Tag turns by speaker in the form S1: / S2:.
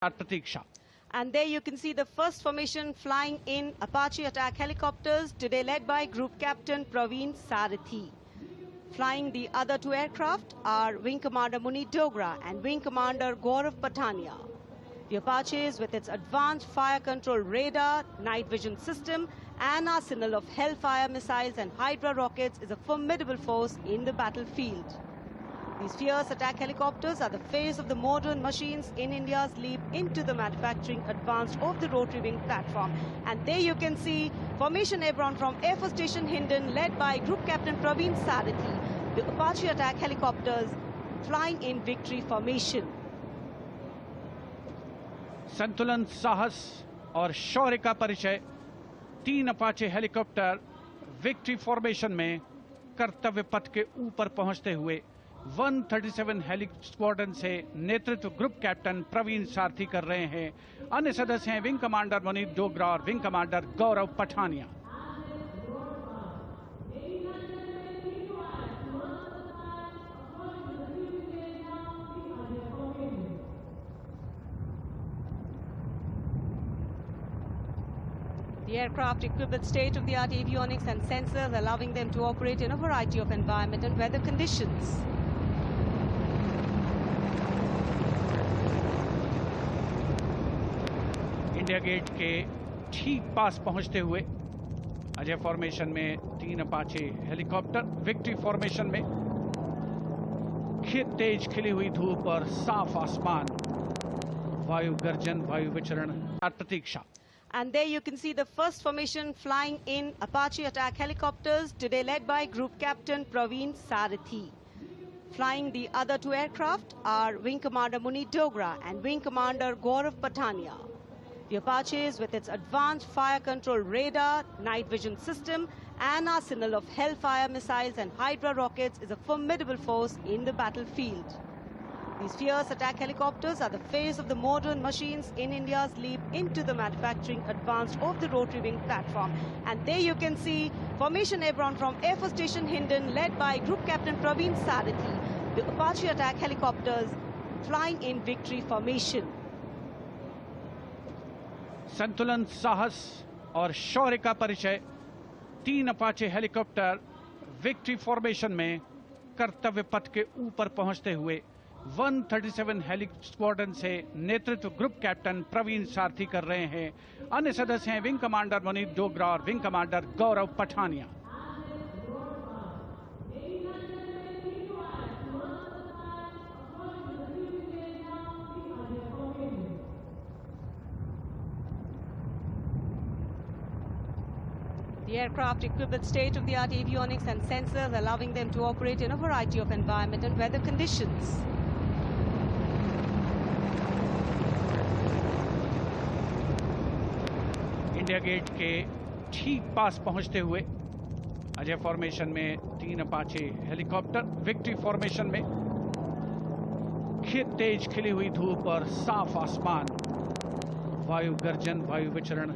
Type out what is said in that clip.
S1: Pratiksha.
S2: And there you can see the first formation flying in Apache attack helicopters, today led by Group Captain Praveen Sarathi. Flying the other two aircraft are Wing Commander Munit Dogra and Wing Commander Gaurav Patania. The Apaches, with its advanced fire control radar, night vision system and arsenal of Hellfire missiles and Hydra rockets, is a formidable force in the battlefield. These fierce attack helicopters are the face of the modern machines in India's leap into the manufacturing advanced of the rotary wing platform. And there you can see formation airborne from Air Force Station Hindon, led by Group Captain Praveen Sarathi. The Apache attack helicopters flying in victory formation.
S1: संतुलन, साहस और शौर्य का परिचय 3 Apache helicopter victory formation में कर्तव्य पथ के ऊपर पहुंचते हुए 137 हेली स्क्वाड्रन से नेतृत्व ग्रुप कैप्टन प्रवीण सारथी कर रहे हैं। अन्य सदस्य हैं विंग कमांडर मुनीत डोगरा और wing commander Gaurav Pathania.
S2: The aircraft equipped with state-of-the-art avionics and sensors, allowing them to operate in a variety of environment and weather conditions.
S1: India Gate के ठीक पास पहुंचते हुए अजय फॉर्मेशन में 3 अपाचे हेलीकॉप्टर विक्ट्री फॉर्मेशन में तेज खिली हुई धूप और साफ आसमान, वायु गर्जन, वायु विचरण, प्रतीक्षा।
S2: And there you can see the first formation flying in Apache attack helicopters, today led by Group Captain Praveen Sarathi. Flying the other two aircraft are Wing Commander Munit Dogra and Wing Commander Gaurav Patania. The Apaches, with its advanced fire control radar, night vision system and arsenal of Hellfire missiles and Hydra rockets, is a formidable force in the battlefield. These fierce attack helicopters are the face of the modern machines in India's leap into the manufacturing advanced of the rotary wing platform. And there you can see formation airborne from Air Force Station Hindon, led by Group Captain Praveen Sarathi. The Apache attack helicopters flying in victory formation.
S1: संतुलन, साहस और शौर्य का परिचय 3 Apache helicopter victory formation में कर्तव्य पथ के ऊपर पहुंचते हुए 137 हेली स्क्वाड्रन से नेतृत्व ग्रुप कैप्टन प्रवीण सारथी कर रहे हैं। अन्य सदस्य हैं विंग कमांडर मुनीत डोगरा और wing commander Gaurav Pathania.
S2: The aircraft equipped with state-of-the-art avionics and sensors, allowing them to operate in a variety of environment and weather conditions.
S1: India Gate के ठीक पास पहुंचते हुए अजय फॉर्मेशन में 3 अपाचे हेलीकॉप्टर विक्ट्री फॉर्मेशन में तेज खिली हुई धूप और साफ आसमान, वायु गर्जन, वायु विचरण।